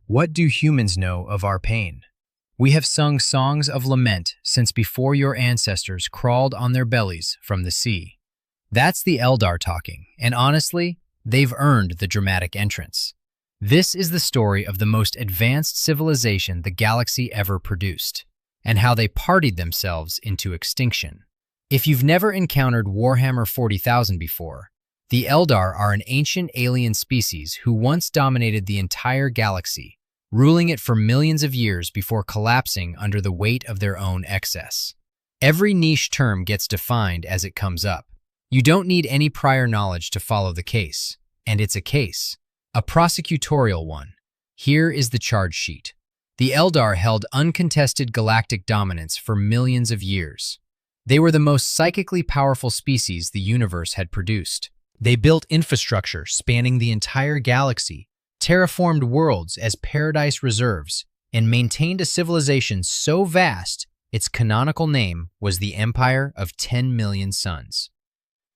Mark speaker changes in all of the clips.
Speaker 1: What do humans know of our pain? We have sung songs of lament since before your ancestors crawled on their bellies from the sea. That's the Eldar talking, and honestly, they've earned the dramatic entrance. This is the story of the most advanced civilization the galaxy ever produced, and how they partied themselves into extinction. If you've never encountered Warhammer 40,000 before, the Eldar are an ancient alien species who once dominated the entire galaxy, ruling it for millions of years before collapsing under the weight of their own excess. Every niche term gets defined as it comes up. You don't need any prior knowledge to follow the case, and it's a case, a prosecutorial one. Here is the charge sheet. The Eldar held uncontested galactic dominance for millions of years. They were the most psychically powerful species the universe had produced. They built infrastructure spanning the entire galaxy, terraformed worlds as paradise reserves, and maintained a civilization so vast its canonical name was the Empire of 10 million suns.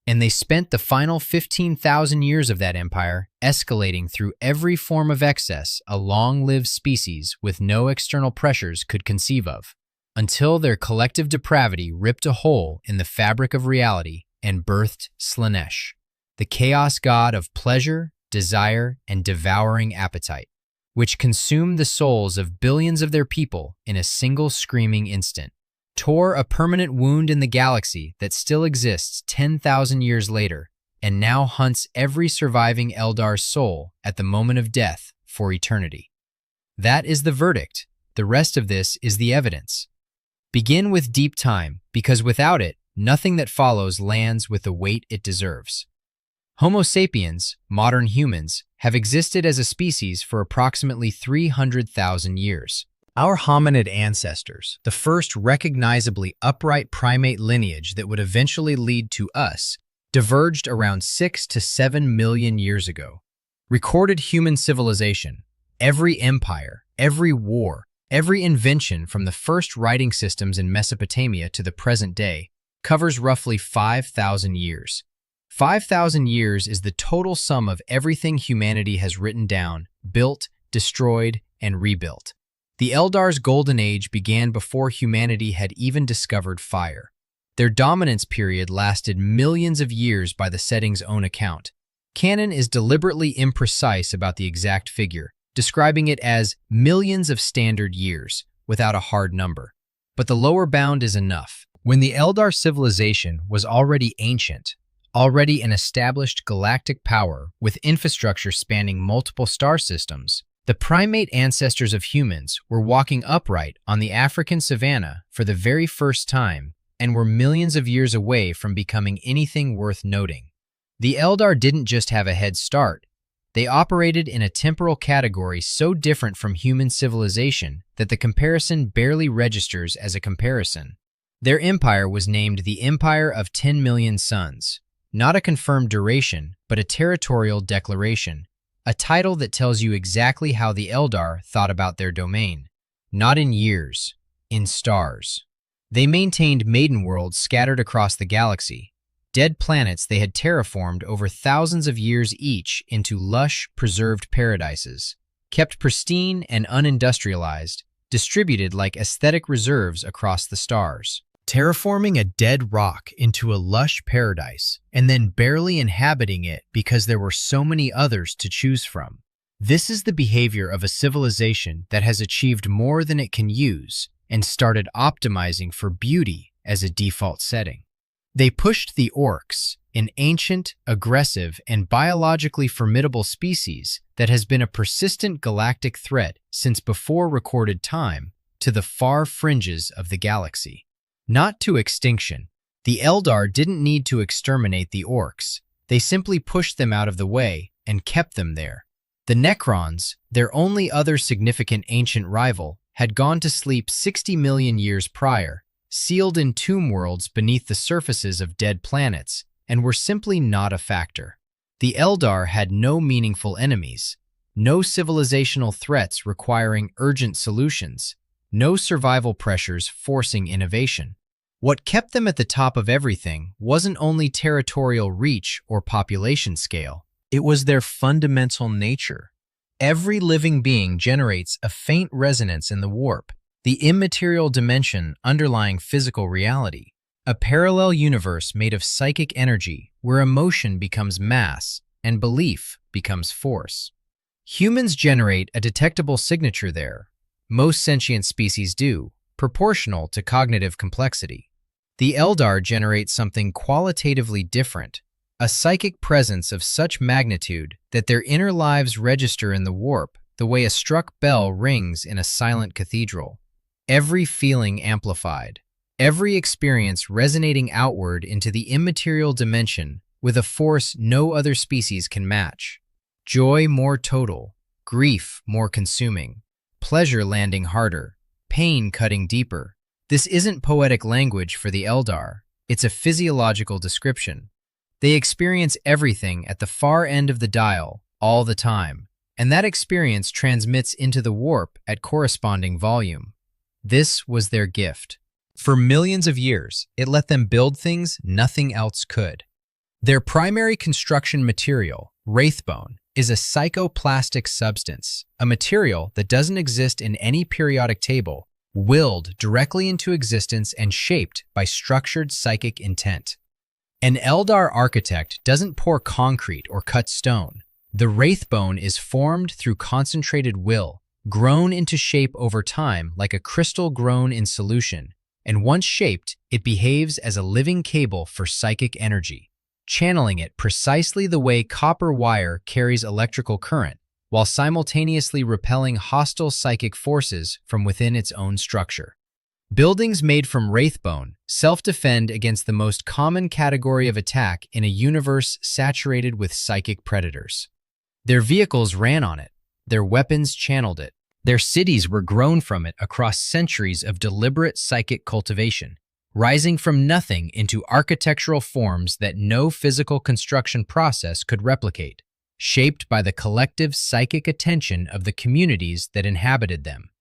Speaker 1: And they spent the final 15,000 years of that empire escalating through every form of excess a long-lived species with no external pressures could conceive of, until their collective depravity ripped a hole in the fabric of reality and birthed Slaanesh, the chaos god of pleasure, desire, and devouring appetite, which consumed the souls of billions of their people in a single screaming instant, tore a permanent wound in the galaxy that still exists 10,000 years later, and now hunts every surviving Eldar's soul at the moment of death for eternity. That is the verdict. The rest of this is the evidence. Begin with deep time, because without it, nothing that follows lands with the weight it deserves. Homo sapiens, modern humans, have existed as a species for approximately 300,000 years. Our hominid ancestors, the first recognizably upright primate lineage that would eventually lead to us, diverged around 6 to 7 million years ago. Recorded human civilization, every empire, every war, every invention from the first writing systems in Mesopotamia to the present day, covers roughly 5,000 years. 5,000 years is the total sum of everything humanity has written down, built, destroyed, and rebuilt. The Eldar's golden age began before humanity had even discovered fire. Their dominance period lasted millions of years by the setting's own account. Canon is deliberately imprecise about the exact figure, describing it as millions of standard years, without a hard number. But the lower bound is enough. When the Eldar civilization was already ancient, already an established galactic power with infrastructure spanning multiple star systems, the primate ancestors of humans were walking upright on the African savanna for the very first time and were millions of years away from becoming anything worth noting. The Eldar didn't just have a head start. They operated in a temporal category so different from human civilization that the comparison barely registers as a comparison. Their empire was named the Empire of 10 million suns. Not a confirmed duration, but a territorial declaration, a title that tells you exactly how the Eldar thought about their domain. Not in years, in stars. They maintained maiden worlds scattered across the galaxy, dead planets they had terraformed over thousands of years each into lush, preserved paradises, kept pristine and unindustrialized, distributed like aesthetic reserves across the stars. Terraforming a dead rock into a lush paradise, and then barely inhabiting it because there were so many others to choose from. This is the behavior of a civilization that has achieved more than it can use and started optimizing for beauty as a default setting. They pushed the orcs, an ancient, aggressive, and biologically formidable species that has been a persistent galactic threat since before recorded time, to the far fringes of the galaxy. Not to extinction. The Eldar didn't need to exterminate the orcs. They simply pushed them out of the way and kept them there. The Necrons, their only other significant ancient rival, had gone to sleep 60 million years prior, sealed in tomb worlds beneath the surfaces of dead planets, and were simply not a factor. The Eldar had no meaningful enemies, no civilizational threats requiring urgent solutions, no survival pressures forcing innovation. What kept them at the top of everything wasn't only territorial reach or population scale, it was their fundamental nature. Every living being generates a faint resonance in the warp, the immaterial dimension underlying physical reality, a parallel universe made of psychic energy where emotion becomes mass and belief becomes force. Humans generate a detectable signature there. Most sentient species do, proportional to cognitive complexity. The Eldar generate something qualitatively different, a psychic presence of such magnitude that their inner lives register in the warp the way a struck bell rings in a silent cathedral. Every feeling amplified, every experience resonating outward into the immaterial dimension with a force no other species can match. Joy more total, grief more consuming, pleasure landing harder, pain cutting deeper. This isn't poetic language for the Eldar, it's a physiological description. They experience everything at the far end of the dial, all the time, and that experience transmits into the warp at corresponding volume. This was their gift. For millions of years, it let them build things nothing else could. Their primary construction material, wraithbone, is a psychoplastic substance, a material that doesn't exist in any periodic table, willed directly into existence and shaped by structured psychic intent. An Eldar architect doesn't pour concrete or cut stone. The wraithbone is formed through concentrated will, grown into shape over time like a crystal grown in solution, and once shaped, it behaves as a living cable for psychic energy, channeling it precisely the way copper wire carries electrical current, while simultaneously repelling hostile psychic forces from within its own structure. Buildings made from wraithbone self-defend against the most common category of attack in a universe saturated with psychic predators. Their vehicles ran on it, their weapons channeled it, their cities were grown from it across centuries of deliberate psychic cultivation, rising from nothing into architectural forms that no physical construction process could replicate, shaped by the collective psychic attention of the communities that inhabited them.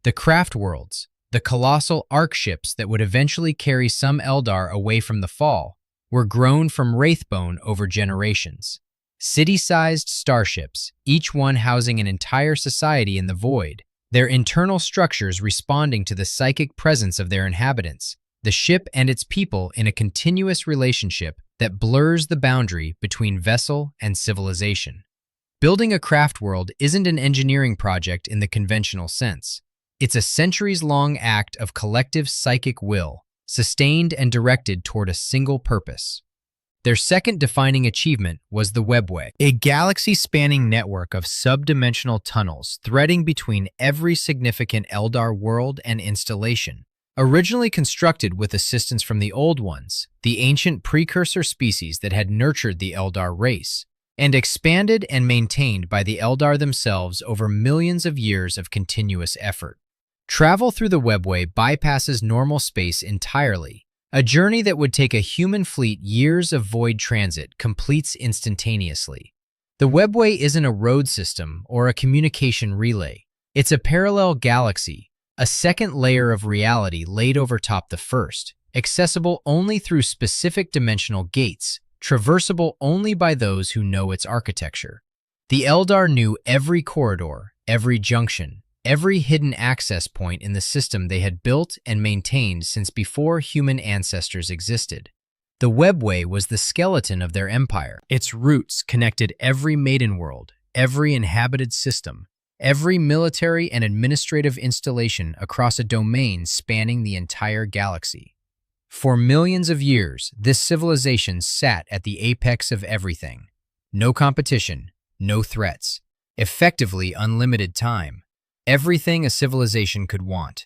Speaker 1: The craft worlds, the colossal ark ships that would eventually carry some Eldar away from the fall, were grown from wraithbone over generations. City-sized starships, each one housing an entire society in the void, their internal structures responding to the psychic presence of their inhabitants, the ship and its people in a continuous relationship that blurs the boundary between vessel and civilization. Building a craft world isn't an engineering project in the conventional sense. It's a centuries-long act of collective psychic will, sustained and directed toward a single purpose. Their second defining achievement was the Webway, a galaxy-spanning network of subdimensional tunnels threading between every significant Eldar world and installation. Originally constructed with assistance from the Old Ones, the ancient precursor species that had nurtured the Eldar race, and expanded and maintained by the Eldar themselves over millions of years of continuous effort. Travel through the Webway bypasses normal space entirely. A journey that would take a human fleet years of void transit completes instantaneously. The Webway isn't a road system or a communication relay. It's a parallel galaxy, a second layer of reality laid over top the first, accessible only through specific dimensional gates, traversable only by those who know its architecture. The Eldar knew every corridor, every junction, every hidden access point in the system they had built and maintained since before human ancestors existed. The Webway was the skeleton of their empire. Its roots connected every maiden world, every inhabited system, every military and administrative installation across a domain spanning the entire galaxy. For millions of years, this civilization sat at the apex of everything. No competition, no threats, effectively unlimited time. Everything a civilization could want.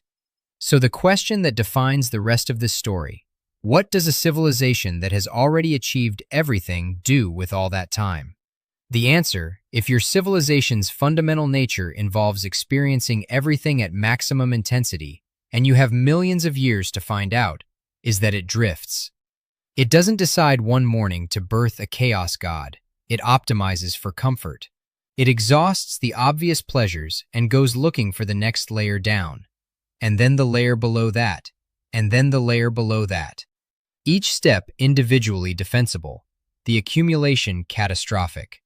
Speaker 1: So the question that defines the rest of this story, what does a civilization that has already achieved everything do with all that time? The answer, if your civilization's fundamental nature involves experiencing everything at maximum intensity, and you have millions of years to find out, is that it drifts. It doesn't decide one morning to birth a chaos god. It optimizes for comfort. It exhausts the obvious pleasures and goes looking for the next layer down, and then the layer below that, and then the layer below that. Each step individually defensible, the accumulation catastrophic.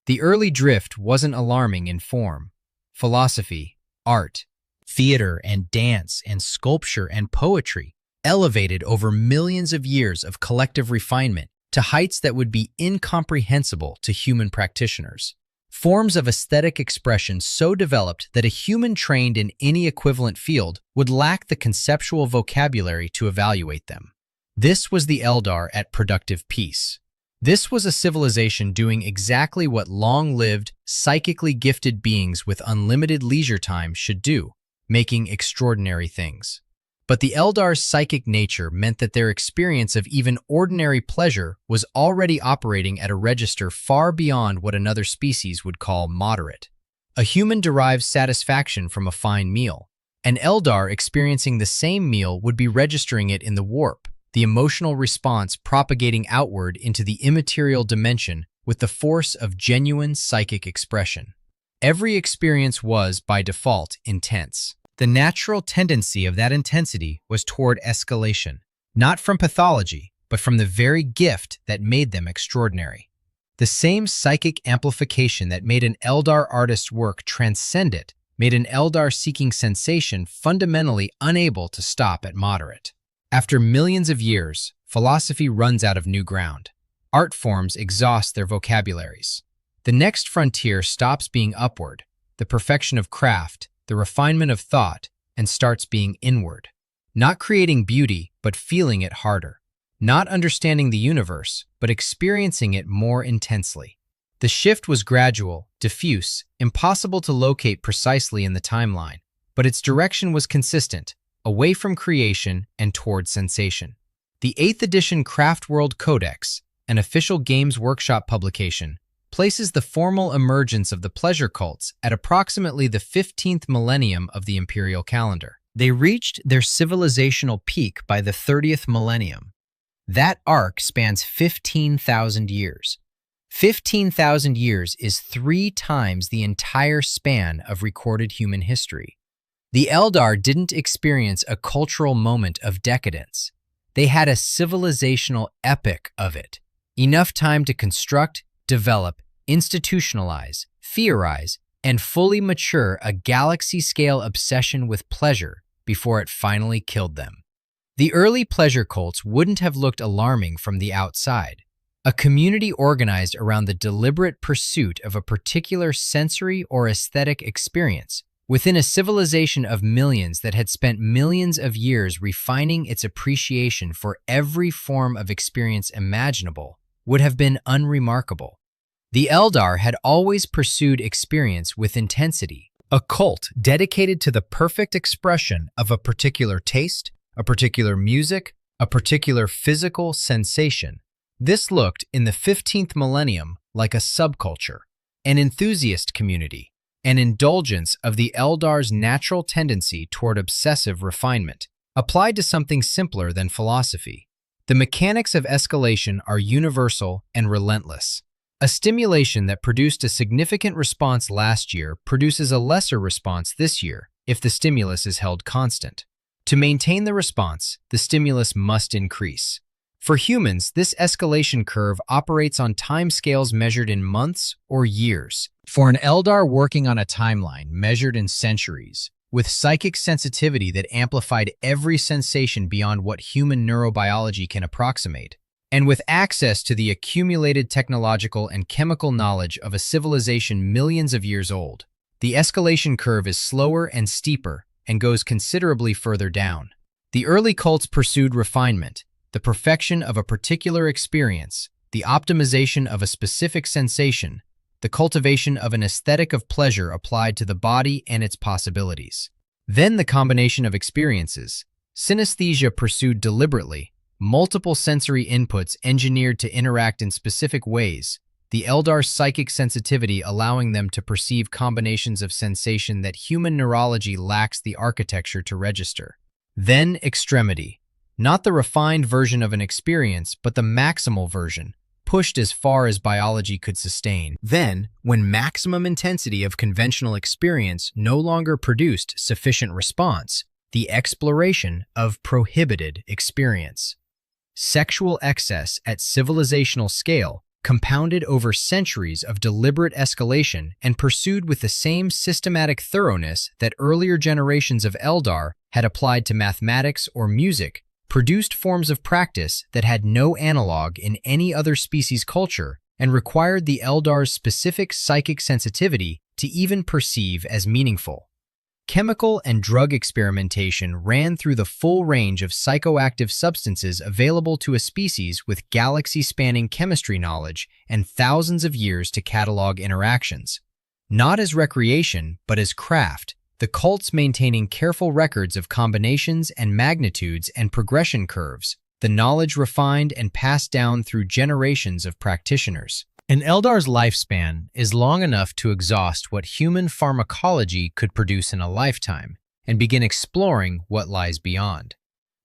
Speaker 1: The early drift wasn't alarming in form. Philosophy, art, theater and dance and sculpture and poetry elevated over millions of years of collective refinement to heights that would be incomprehensible to human practitioners. Forms of aesthetic expression so developed that a human trained in any equivalent field would lack the conceptual vocabulary to evaluate them. This was the Eldar at productive peace. This was a civilization doing exactly what long-lived, psychically gifted beings with unlimited leisure time should do, making extraordinary things. But the Eldar's psychic nature meant that their experience of even ordinary pleasure was already operating at a register far beyond what another species would call moderate. A human derives satisfaction from a fine meal. An Eldar experiencing the same meal would be registering it in the warp, the emotional response propagating outward into the immaterial dimension with the force of genuine psychic expression. Every experience was, by default, intense. The natural tendency of that intensity was toward escalation, not from pathology, but from the very gift that made them extraordinary. The same psychic amplification that made an Eldar artist's work transcendent made an Eldar seeking sensation fundamentally unable to stop at moderate. After millions of years, philosophy runs out of new ground. Art forms exhaust their vocabularies. The next frontier stops being upward, the perfection of craft, the refinement of thought, and starts being inward. Not creating beauty, but feeling it harder. Not understanding the universe, but experiencing it more intensely. The shift was gradual, diffuse, impossible to locate precisely in the timeline, but its direction was consistent, away from creation and toward sensation. The 8th edition Craftworld Codex, an official Games Workshop publication, places the formal emergence of the pleasure cults at approximately the 15th millennium of the imperial calendar. They reached their civilizational peak by the 30th millennium. That arc spans 15,000 years. 15,000 years is 3 times the entire span of recorded human history. The Eldar didn't experience a cultural moment of decadence. They had a civilizational epic of it. Enough time to construct, develop, institutionalize, theorize, and fully mature a galaxy-scale obsession with pleasure before it finally killed them. The early pleasure cults wouldn't have looked alarming from the outside. A community organized around the deliberate pursuit of a particular sensory or aesthetic experience within a civilization of millions that had spent millions of years refining its appreciation for every form of experience imaginable would have been unremarkable. The Eldar had always pursued experience with intensity, a cult dedicated to the perfect expression of a particular taste, a particular music, a particular physical sensation. This looked, in the 15th millennium, like a subculture, an enthusiast community, an indulgence of the Eldar's natural tendency toward obsessive refinement, applied to something simpler than philosophy. The mechanics of escalation are universal and relentless. A stimulation that produced a significant response last year produces a lesser response this year if the stimulus is held constant. To maintain the response, the stimulus must increase. For humans, this escalation curve operates on timescales measured in months or years. For an Eldar working on a timeline measured in centuries, with psychic sensitivity that amplified every sensation beyond what human neurobiology can approximate, and with access to the accumulated technological and chemical knowledge of a civilization millions of years old, the escalation curve is slower and steeper and goes considerably further down. The early cults pursued refinement, the perfection of a particular experience, the optimization of a specific sensation, the cultivation of an aesthetic of pleasure applied to the body and its possibilities. Then the combination of experiences, synesthesia pursued deliberately, multiple sensory inputs engineered to interact in specific ways, the Eldar's psychic sensitivity allowing them to perceive combinations of sensation that human neurology lacks the architecture to register. Then extremity, not the refined version of an experience, but the maximal version, pushed as far as biology could sustain. Then, when maximum intensity of conventional experience no longer produced sufficient response, the exploration of prohibited experience. Sexual excess at civilizational scale compounded over centuries of deliberate escalation and pursued with the same systematic thoroughness that earlier generations of Eldar had applied to mathematics or music, produced forms of practice that had no analog in any other species' culture and required the Eldar's specific psychic sensitivity to even perceive as meaningful. Chemical and drug experimentation ran through the full range of psychoactive substances available to a species with galaxy-spanning chemistry knowledge and thousands of years to catalog interactions. Not as recreation, but as craft, the cults maintaining careful records of combinations and magnitudes and progression curves, the knowledge refined and passed down through generations of practitioners. An Eldar's lifespan is long enough to exhaust what human pharmacology could produce in a lifetime and begin exploring what lies beyond.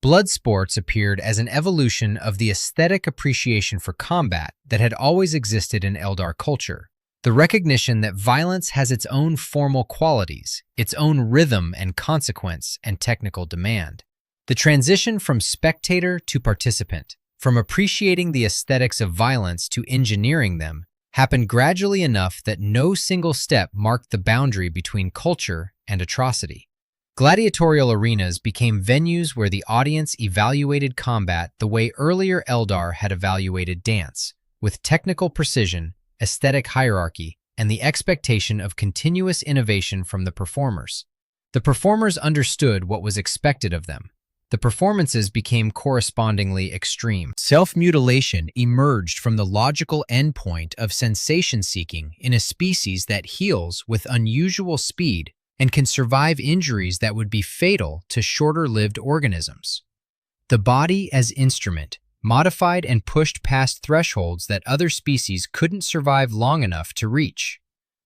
Speaker 1: Blood sports appeared as an evolution of the aesthetic appreciation for combat that had always existed in Eldar culture. The recognition that violence has its own formal qualities, its own rhythm and consequence and technical demand. The transition from spectator to participant, from appreciating the aesthetics of violence to engineering them, happened gradually enough that no single step marked the boundary between culture and atrocity. Gladiatorial arenas became venues where the audience evaluated combat the way earlier Eldar had evaluated dance, with technical precision, aesthetic hierarchy, and the expectation of continuous innovation from the performers. The performers understood what was expected of them. The performances became correspondingly extreme. Self-mutilation emerged from the logical endpoint of sensation-seeking in a species that heals with unusual speed and can survive injuries that would be fatal to shorter-lived organisms. The body as instrument, modified and pushed past thresholds that other species couldn't survive long enough to reach.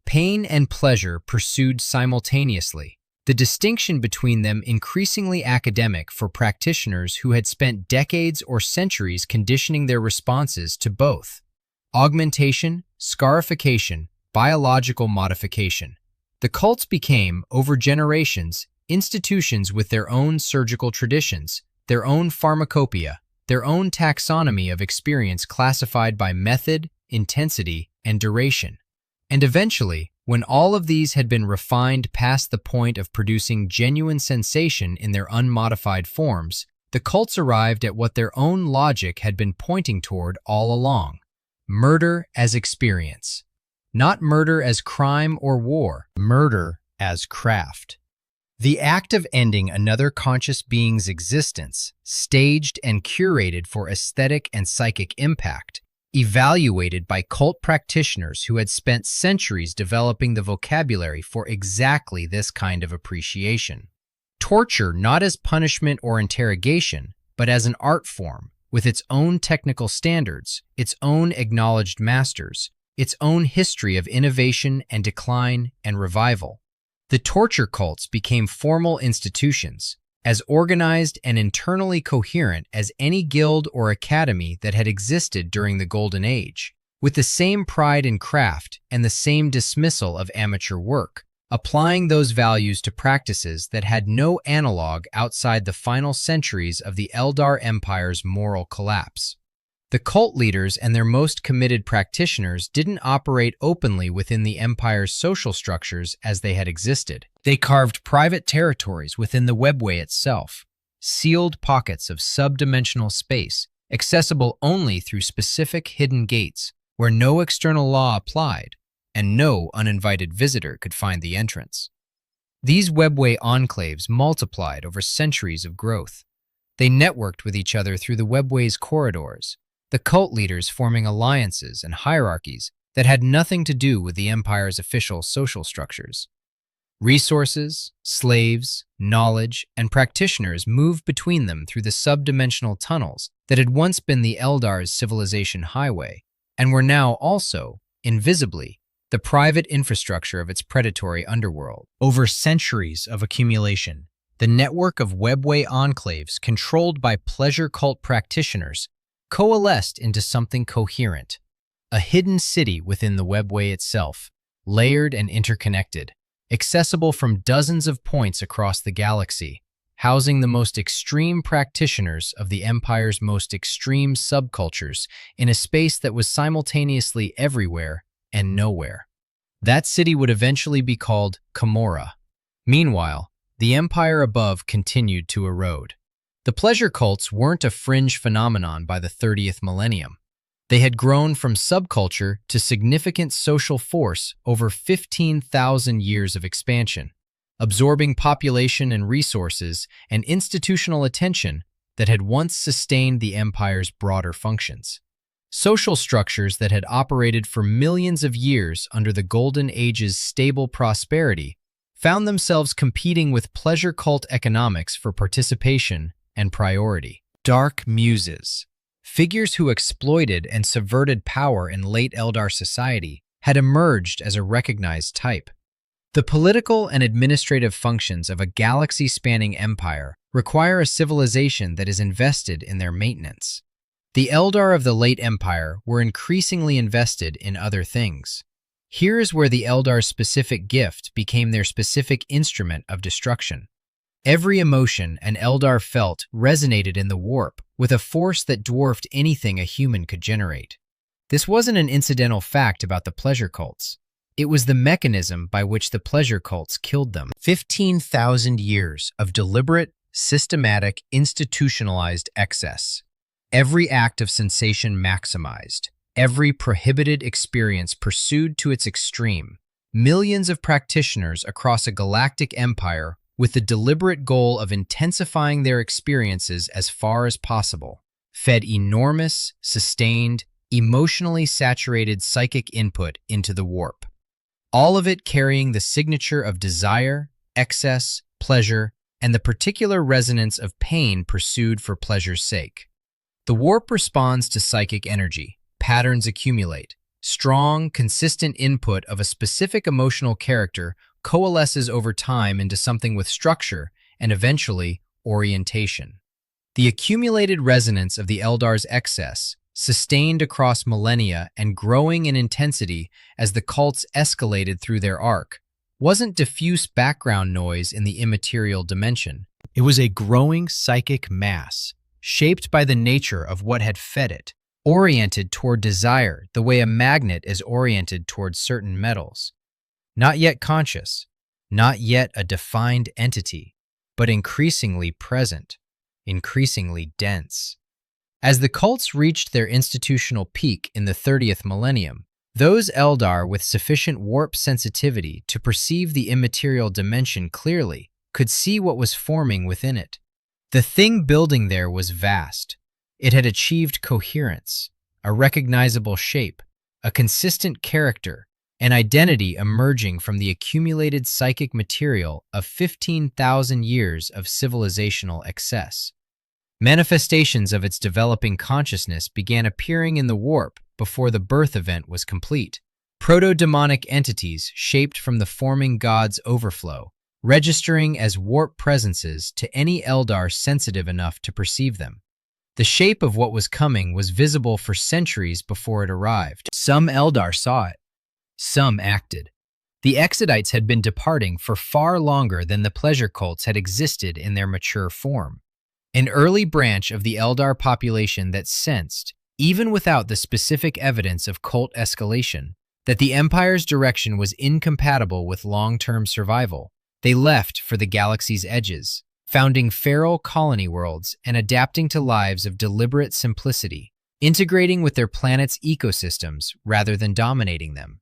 Speaker 1: Pain and pleasure pursued simultaneously, the distinction between them increasingly academic for practitioners who had spent decades or centuries conditioning their responses to both. Augmentation, scarification, biological modification. The cults became, over generations, institutions with their own surgical traditions, their own pharmacopoeia, their own taxonomy of experience classified by method, intensity, and duration. And eventually, when all of these had been refined past the point of producing genuine sensation in their unmodified forms, the cults arrived at what their own logic had been pointing toward all along: murder as experience. Not murder as crime or war, murder as craft. The act of ending another conscious being's existence, staged and curated for aesthetic and psychic impact, evaluated by cult practitioners who had spent centuries developing the vocabulary for exactly this kind of appreciation. Torture not as punishment or interrogation, but as an art form, with its own technical standards, its own acknowledged masters, its own history of innovation and decline and revival. The torture cults became formal institutions, as organized and internally coherent as any guild or academy that had existed during the Golden Age, with the same pride in craft and the same dismissal of amateur work, applying those values to practices that had no analog outside the final centuries of the Eldar Empire's moral collapse. The cult leaders and their most committed practitioners didn't operate openly within the Empire's social structures as they had existed. They carved private territories within the webway itself, sealed pockets of subdimensional space, accessible only through specific hidden gates where no external law applied and no uninvited visitor could find the entrance. These webway enclaves multiplied over centuries of growth. They networked with each other through the webway's corridors, the cult leaders forming alliances and hierarchies that had nothing to do with the Empire's official social structures. Resources, slaves, knowledge, and practitioners moved between them through the subdimensional tunnels that had once been the Eldar's civilization highway, and were now also, invisibly, the private infrastructure of its predatory underworld. Over centuries of accumulation, the network of webway enclaves controlled by pleasure cult practitioners coalesced into something coherent, a hidden city within the webway itself, layered and interconnected, accessible from dozens of points across the galaxy, housing the most extreme practitioners of the Empire's most extreme subcultures in a space that was simultaneously everywhere and nowhere. That city would eventually be called Camorra. Meanwhile, the Empire above continued to erode. The pleasure cults weren't a fringe phenomenon by the 30th millennium. They had grown from subculture to significant social force over 15,000 years of expansion, absorbing population and resources and institutional attention that had once sustained the Empire's broader functions. Social structures that had operated for millions of years under the Golden Age's stable prosperity found themselves competing with pleasure cult economics for participation and priority. Dark muses, figures who exploited and subverted power in late Eldar society, had emerged as a recognized type. The political and administrative functions of a galaxy-spanning empire require a civilization that is invested in their maintenance. The Eldar of the late Empire were increasingly invested in other things. Here is where the Eldar's specific gift became their specific instrument of destruction. Every emotion an Eldar felt resonated in the warp with a force that dwarfed anything a human could generate. This wasn't an incidental fact about the pleasure cults. It was the mechanism by which the pleasure cults killed them. 15,000 years of deliberate, systematic, institutionalized excess. Every act of sensation maximized. Every prohibited experience pursued to its extreme. Millions of practitioners across a galactic empire with the deliberate goal of intensifying their experiences as far as possible, fed enormous, sustained, emotionally saturated psychic input into the warp. All of it carrying the signature of desire, excess, pleasure, and the particular resonance of pain pursued for pleasure's sake. The warp responds to psychic energy. Patterns accumulate. Strong, consistent input of a specific emotional character coalesces over time into something with structure and eventually orientation. The accumulated resonance of the Eldar's excess, sustained across millennia and growing in intensity as the cults escalated through their arc, wasn't diffuse background noise in the immaterial dimension. It was a growing psychic mass, shaped by the nature of what had fed it, oriented toward desire the way a magnet is oriented toward certain metals. Not yet conscious, not yet a defined entity, but increasingly present, increasingly dense. As the cults reached their institutional peak in the 30th millennium, those Eldar with sufficient warp sensitivity to perceive the immaterial dimension clearly could see what was forming within it. The thing building there was vast. It had achieved coherence, a recognizable shape, a consistent character, an identity emerging from the accumulated psychic material of 15,000 years of civilizational excess. Manifestations of its developing consciousness began appearing in the warp before the birth event was complete. Proto-demonic entities shaped from the forming god's overflow, registering as warp presences to any Eldar sensitive enough to perceive them. The shape of what was coming was visible for centuries before it arrived. Some Eldar saw it. Some acted. The Exodites had been departing for far longer than the pleasure cults had existed in their mature form. An early branch of the Eldar population that sensed, even without the specific evidence of cult escalation, that the Empire's direction was incompatible with long-term survival. They left for the galaxy's edges, founding feral colony worlds and adapting to lives of deliberate simplicity, integrating with their planet's ecosystems rather than dominating them.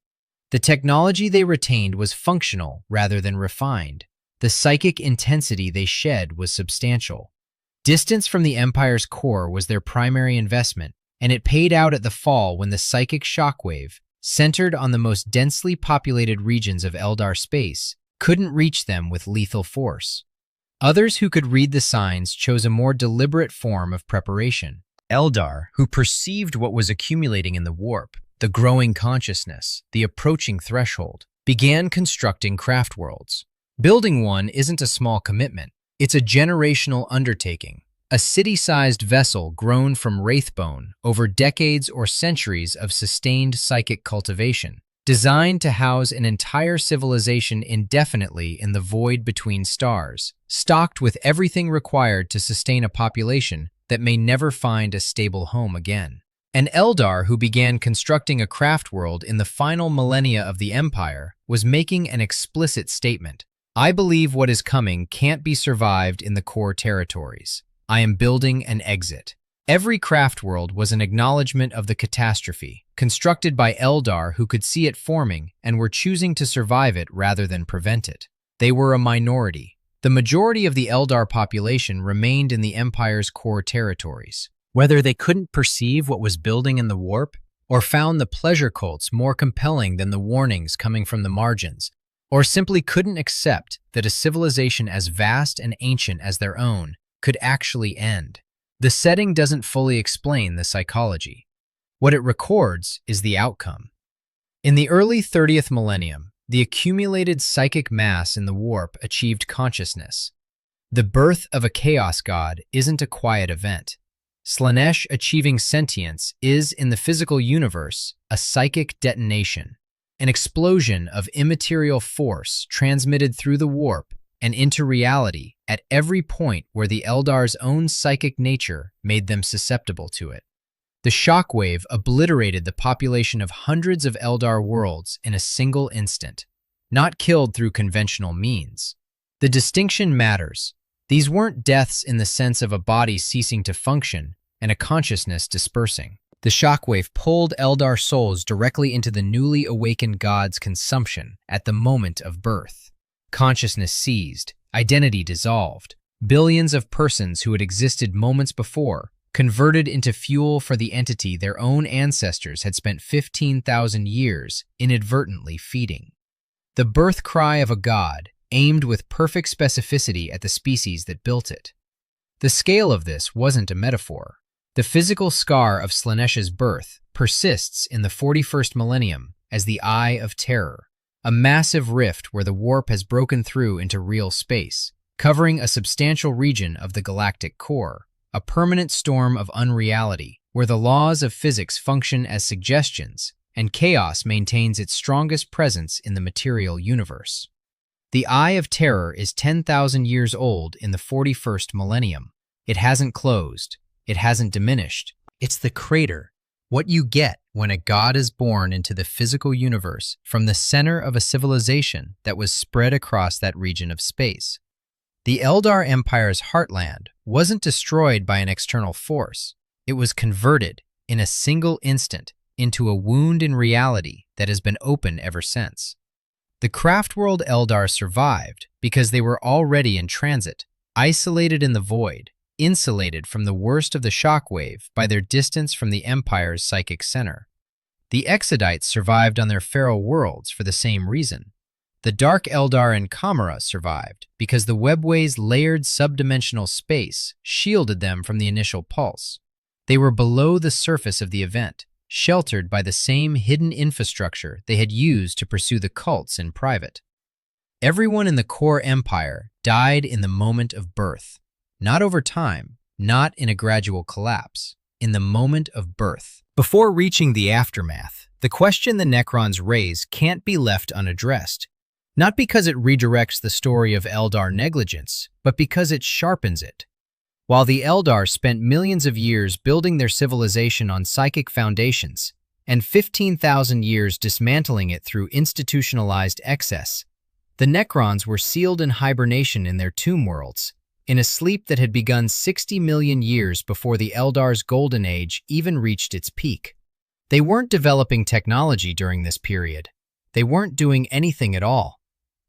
Speaker 1: The technology they retained was functional rather than refined. The psychic intensity they shed was substantial. Distance from the Empire's core was their primary investment, and it paid out at the fall when the psychic shockwave, centered on the most densely populated regions of Eldar space, couldn't reach them with lethal force. Others who could read the signs chose a more deliberate form of preparation. Eldar, who perceived what was accumulating in the warp, the growing consciousness, the approaching threshold, began constructing craft worlds. Building one isn't a small commitment. It's a generational undertaking, a city-sized vessel grown from wraithbone over decades or centuries of sustained psychic cultivation. designed to house an entire civilization indefinitely in the void between stars, stocked with everything required to sustain a population that may never find a stable home again. An Eldar who began constructing a craft world in the final millennia of the Empire was making an explicit statement. I believe what is coming can't be survived in the core territories. I am building an exit. Every craft world was an acknowledgement of the catastrophe, constructed by Eldar who could see it forming and were choosing to survive it rather than prevent it. They were a minority. The majority of the Eldar population remained in the Empire's core territories. Whether they couldn't perceive what was building in the warp, or found the pleasure cults more compelling than the warnings coming from the margins, or simply couldn't accept that a civilization as vast and ancient as their own could actually end. The setting doesn't fully explain the psychology. What it records is the outcome. In the early 30th millennium, the accumulated psychic mass in the warp achieved consciousness. The birth of a chaos god isn't a quiet event. Slaanesh achieving sentience is, in the physical universe, a psychic detonation, an explosion of immaterial force transmitted through the warp and into reality at every point where the Eldar's own psychic nature made them susceptible to it. The shockwave obliterated the population of hundreds of Eldar worlds in a single instant, not killed through conventional means. The distinction matters. These weren't deaths in the sense of a body ceasing to function and a consciousness dispersing. The shockwave pulled Eldar souls directly into the newly awakened god's consumption at the moment of birth. Consciousness seized, identity dissolved. Billions of persons who had existed moments before converted into fuel for the entity their own ancestors had spent 15,000 years inadvertently feeding. The birth cry of a god aimed with perfect specificity at the species that built it. The scale of this wasn't a metaphor. The physical scar of Slaanesh's birth persists in the 41st millennium as the Eye of Terror, a massive rift where the warp has broken through into real space, covering a substantial region of the galactic core, a permanent storm of unreality where the laws of physics function as suggestions and chaos maintains its strongest presence in the material universe. The Eye of Terror is 10,000 years old in the 41st millennium. It hasn't closed. It hasn't diminished. It's the crater, what you get when a god is born into the physical universe from the center of a civilization that was spread across that region of space. The Eldar Empire's heartland wasn't destroyed by an external force. It was converted in a single instant into a wound in reality that has been open ever since. The craftworld Eldar survived because they were already in transit, isolated in the void, insulated from the worst of the shockwave by their distance from the Empire's psychic center. The Exodites survived on their feral worlds for the same reason. The Dark Eldar and Kamara survived because the webway's layered subdimensional space shielded them from the initial pulse. They were below the surface of the event, sheltered by the same hidden infrastructure they had used to pursue the cults in private. Everyone in the core empire died in the moment of birth. Not over time, not in a gradual collapse, in the moment of birth. Before reaching the aftermath, the question the Necrons raise can't be left unaddressed. Not because it redirects the story of Eldar negligence, but because it sharpens it. While the Eldar spent millions of years building their civilization on psychic foundations, and 15,000 years dismantling it through institutionalized excess, the Necrons were sealed in hibernation in their tomb worlds, in a sleep that had begun 60 million years before the Eldar's golden age even reached its peak. They weren't developing technology during this period. They weren't doing anything at all.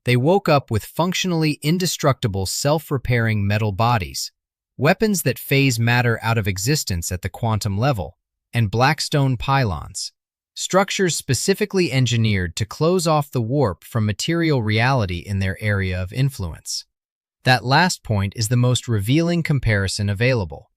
Speaker 1: They woke up with functionally indestructible self-repairing metal bodies, weapons that phase matter out of existence at the quantum level, and blackstone pylons, structures specifically engineered to close off the warp from material reality in their area of influence. That last point is the most revealing comparison available.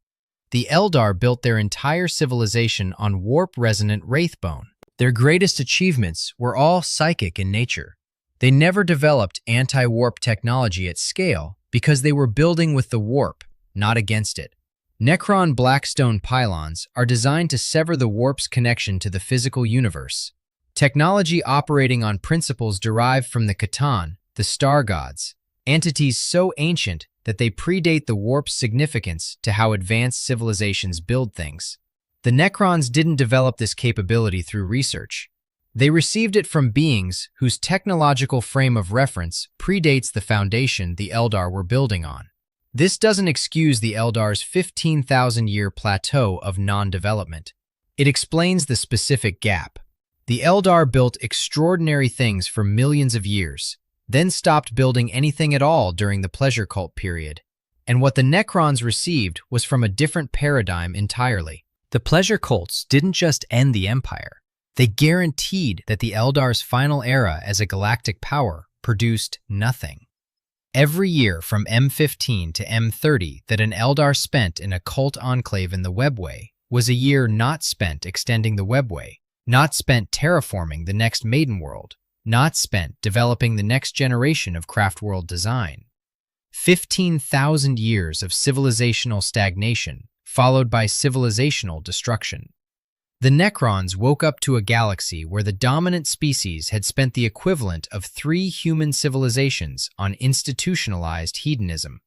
Speaker 1: The Eldar built their entire civilization on warp-resonant wraithbone. Their greatest achievements were all psychic in nature. They never developed anti-warp technology at scale because they were building with the warp, not against it. Necron blackstone pylons are designed to sever the warp's connection to the physical universe, Technology operating on principles derived from the Catan, the star gods, entities so ancient that they predate the warp's significance to how advanced civilizations build things. The Necrons didn't develop this capability through research. They received it from beings whose technological frame of reference predates the foundation the Eldar were building on. This doesn't excuse the Eldar's 15,000-year plateau of non-development. It explains the specific gap. The Eldar built extraordinary things for millions of years, then stopped building anything at all during the pleasure cult period. And what the Necrons received was from a different paradigm entirely. The pleasure cults didn't just end the Empire. They guaranteed that the Eldar's final era as a galactic power produced nothing. Every year from M15 to M30 that an Eldar spent in a cult enclave in the Webway was a year not spent extending the Webway, not spent terraforming the next Maiden World, not spent developing the next generation of craftworld design. 15,000 years of civilizational stagnation, followed by civilizational destruction. The Necrons woke up to a galaxy where the dominant species had spent the equivalent of 3 human civilizations on institutionalized hedonism.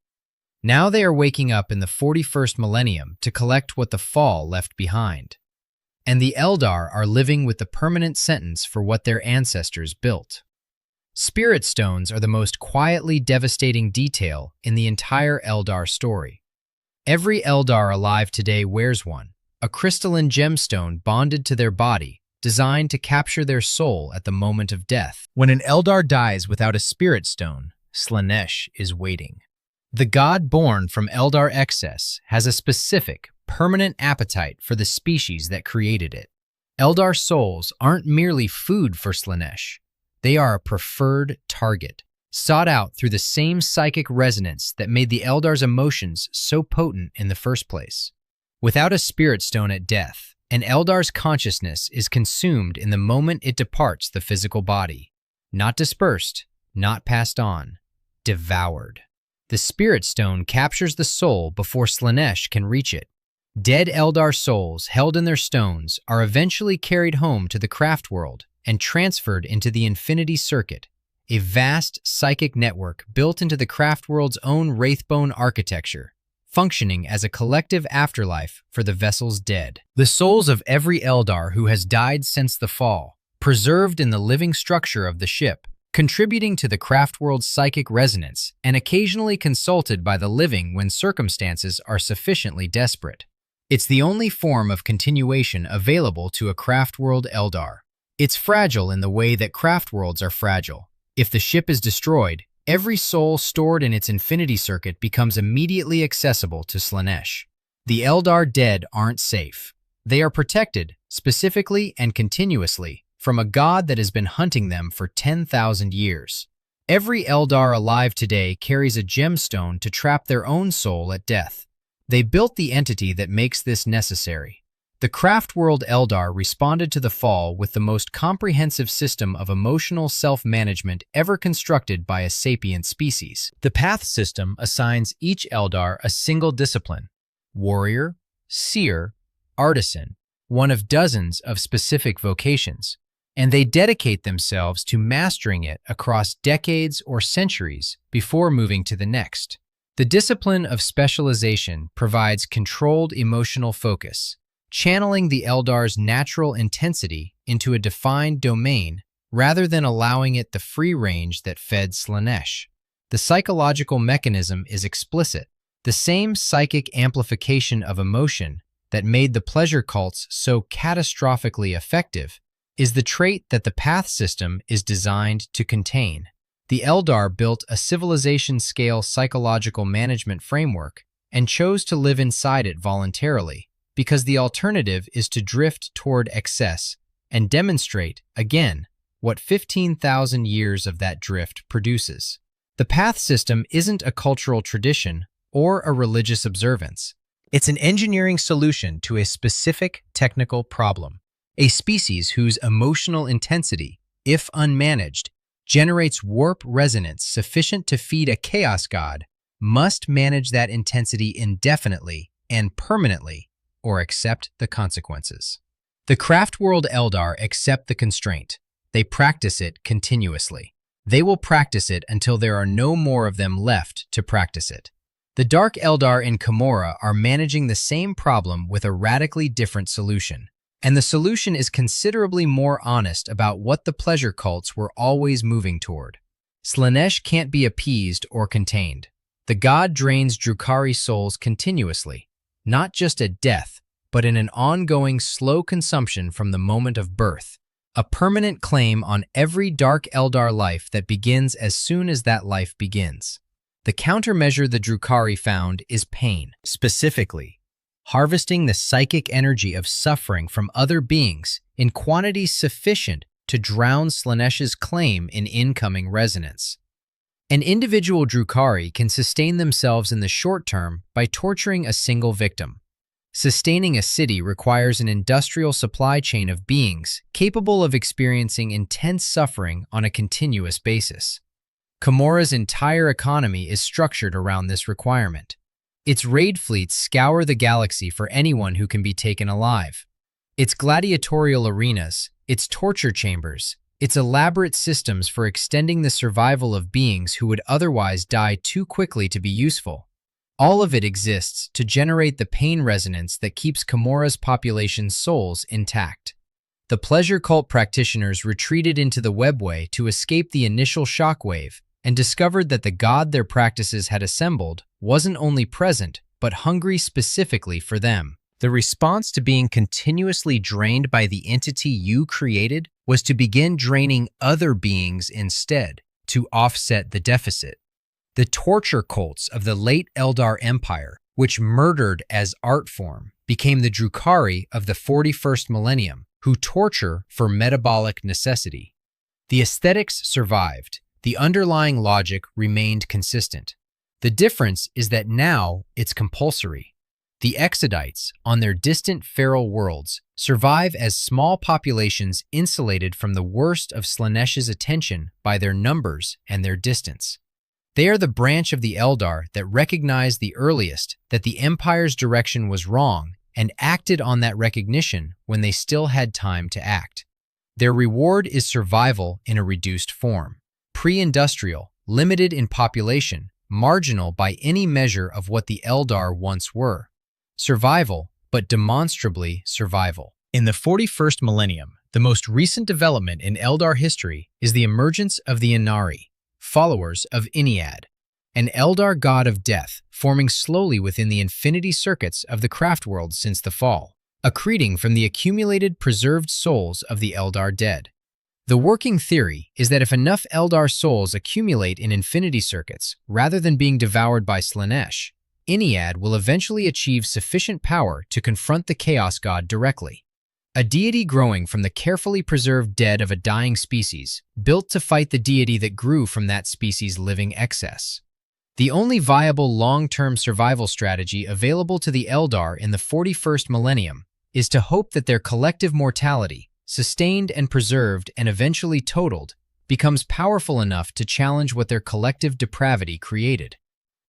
Speaker 1: Now they are waking up in the 41st millennium to collect what the Fall left behind. And the Eldar are living with the permanent sentence for what their ancestors built. Spirit stones are the most quietly devastating detail in the entire Eldar story. Every Eldar alive today wears one, a crystalline gemstone bonded to their body, designed to capture their soul at the moment of death. When an Eldar dies without a spirit stone, Slaanesh is waiting. The god born from Eldar excess has a specific, permanent appetite for the species that created it. Eldar souls aren't merely food for Slaanesh. They are a preferred target, sought out through the same psychic resonance that made the Eldar's emotions so potent in the first place. Without a spirit stone at death, an Eldar's consciousness is consumed in the moment it departs the physical body. Not dispersed, not passed on, devoured. The spirit stone captures the soul before Slaanesh can reach it. Dead Eldar souls held in their stones are eventually carried home to the craft world and transferred into the Infinity Circuit, a vast psychic network built into the craft world's own Wraithbone architecture, functioning as a collective afterlife for the vessel's dead. The souls of every Eldar who has died since the Fall, preserved in the living structure of the ship, contributing to the craft world's psychic resonance and occasionally consulted by the living when circumstances are sufficiently desperate. It's the only form of continuation available to a craft world Eldar. It's fragile in the way that craft worlds are fragile. If the ship is destroyed, every soul stored in its Infinity Circuit becomes immediately accessible to Slaanesh. The Eldar dead aren't safe. They are protected, specifically and continuously, from a god that has been hunting them for 10,000 years. Every Eldar alive today carries a gemstone to trap their own soul at death. They built the entity that makes this necessary. The craft world Eldar responded to the Fall with the most comprehensive system of emotional self-management ever constructed by a sapient species. The Path system assigns each Eldar a single discipline: warrior, seer, artisan, one of dozens of specific vocations, and they dedicate themselves to mastering it across decades or centuries before moving to the next. The discipline of specialization provides controlled emotional focus, channeling the Eldar's natural intensity into a defined domain rather than allowing it the free range that fed Slaanesh. The psychological mechanism is explicit. The same psychic amplification of emotion that made the pleasure cults so catastrophically effective is the trait that the Path system is designed to contain. The Eldar built a civilization-scale psychological management framework and chose to live inside it voluntarily, because the alternative is to drift toward excess and demonstrate, again, what 15,000 years of that drift produces. The Path system isn't a cultural tradition or a religious observance. It's an engineering solution to a specific technical problem. A species whose emotional intensity, if unmanaged, generates warp resonance sufficient to feed a chaos god must manage that intensity indefinitely and permanently, or accept the consequences. The craft world Eldar accept the constraint. They practice it continuously. They will practice it until there are no more of them left to practice it. The Dark Eldar in Camorra are managing the same problem with a radically different solution. And the solution is considerably more honest about what the pleasure cults were always moving toward. Slaanesh can't be appeased or contained. The god drains Drukhari souls continuously, not just at death, but in an ongoing slow consumption from the moment of birth, a permanent claim on every Dark Eldar life that begins as soon as that life begins. The countermeasure the Drukhari found is pain, specifically, harvesting the psychic energy of suffering from other beings in quantities sufficient to drown Slaanesh's claim in incoming resonance. An individual Drukhari can sustain themselves in the short term by torturing a single victim. Sustaining a city requires an industrial supply chain of beings capable of experiencing intense suffering on a continuous basis. Camorra's entire economy is structured around this requirement. Its raid fleets scour the galaxy for anyone who can be taken alive. Its gladiatorial arenas, its torture chambers, its elaborate systems for extending the survival of beings who would otherwise die too quickly to be useful. All of it exists to generate the pain resonance that keeps Camorra's population's souls intact. The pleasure cult practitioners retreated into the webway to escape the initial shockwave and discovered that the god their practices had assembled wasn't only present, but hungry specifically for them. The response to being continuously drained by the entity you created was to begin draining other beings instead, to offset the deficit. The torture cults of the late Eldar Empire, which murdered as art form, became the Drukhari of the 41st millennium, who torture for metabolic necessity. The aesthetics survived. The underlying logic remained consistent. The difference is that now it's compulsory. The Exodites, on their distant feral worlds, survive as small populations insulated from the worst of Slaanesh's attention by their numbers and their distance. They are the branch of the Eldar that recognized the earliest that the Empire's direction was wrong and acted on that recognition when they still had time to act. Their reward is survival in a reduced form. Pre-industrial, limited in population, marginal by any measure of what the Eldar once were. Survival, but demonstrably survival. In the 41st millennium, the most recent development in Eldar history is the emergence of the Inari, followers of Iniad, an Eldar god of death forming slowly within the infinity circuits of the craft world since the fall, accreting from the accumulated preserved souls of the Eldar dead. The working theory is that if enough Eldar souls accumulate in infinity circuits, rather than being devoured by Slaanesh, Iniad will eventually achieve sufficient power to confront the Chaos God directly. A deity growing from the carefully preserved dead of a dying species, built to fight the deity that grew from that species' living excess. The only viable long-term survival strategy available to the Eldar in the 41st millennium is to hope that their collective mortality, sustained and preserved and eventually totaled, becomes powerful enough to challenge what their collective depravity created.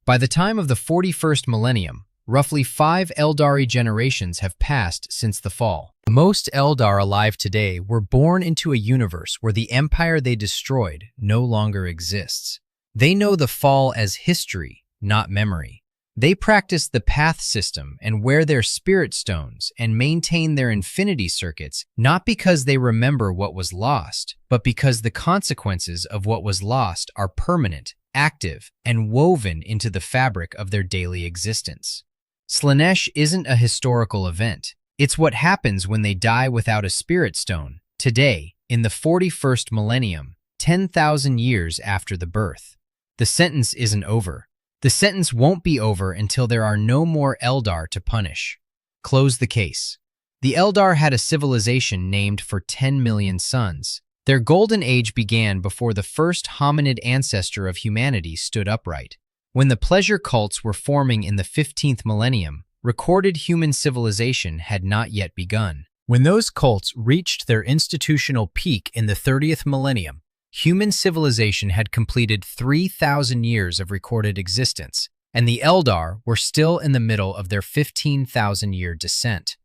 Speaker 1: By the time of the 41st millennium, roughly 5 Eldari generations have passed since the fall. Most Eldar alive today were born into a universe where the empire they destroyed no longer exists. They know the fall as history, not memory. They practice the path system and wear their spirit stones and maintain their infinity circuits not because they remember what was lost, but because the consequences of what was lost are permanent, active, and woven into the fabric of their daily existence. Slaanesh isn't a historical event. It's what happens when they die without a spirit stone, today, in the 41st millennium, 10,000 years after the birth. The sentence isn't over. The sentence won't be over until there are no more Eldar to punish. Close the case. The Eldar had a civilization named for 10 million suns. Their golden age began before the first hominid ancestor of humanity stood upright. When the pleasure cults were forming in the 15th millennium, recorded human civilization had not yet begun. When those cults reached their institutional peak in the 30th millennium, human civilization had completed 3,000 years of recorded existence, and the Eldar were still in the middle of their 15,000-year descent.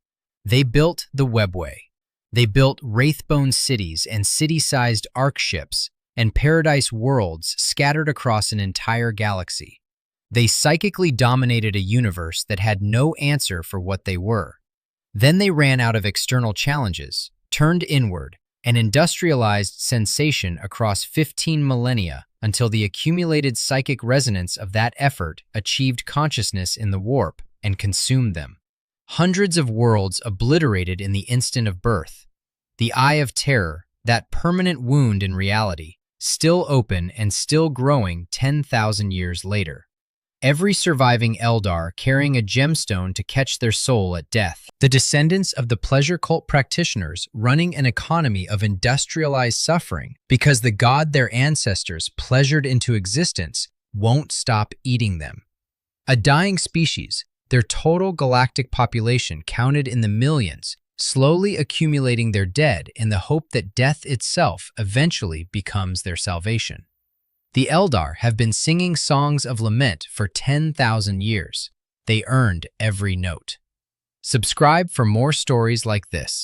Speaker 1: They built the webway. They built wraithbone cities and city-sized ark ships and paradise worlds scattered across an entire galaxy. They psychically dominated a universe that had no answer for what they were. Then they ran out of external challenges, turned inward, and industrialized sensation across 15 millennia until the accumulated psychic resonance of that effort achieved consciousness in the warp and consumed them. Hundreds of worlds obliterated in the instant of birth. The Eye of Terror, that permanent wound in reality, still open and still growing 10,000 years later. Every surviving Eldar carrying a gemstone to catch their soul at death. The descendants of the pleasure cult practitioners running an economy of industrialized suffering because the god their ancestors pleasured into existence won't stop eating them. A dying species, their total galactic population counted in the millions, slowly accumulating their dead in the hope that death itself eventually becomes their salvation. The Eldar have been singing songs of lament for 10,000 years. They earned every note. Subscribe for more stories like this.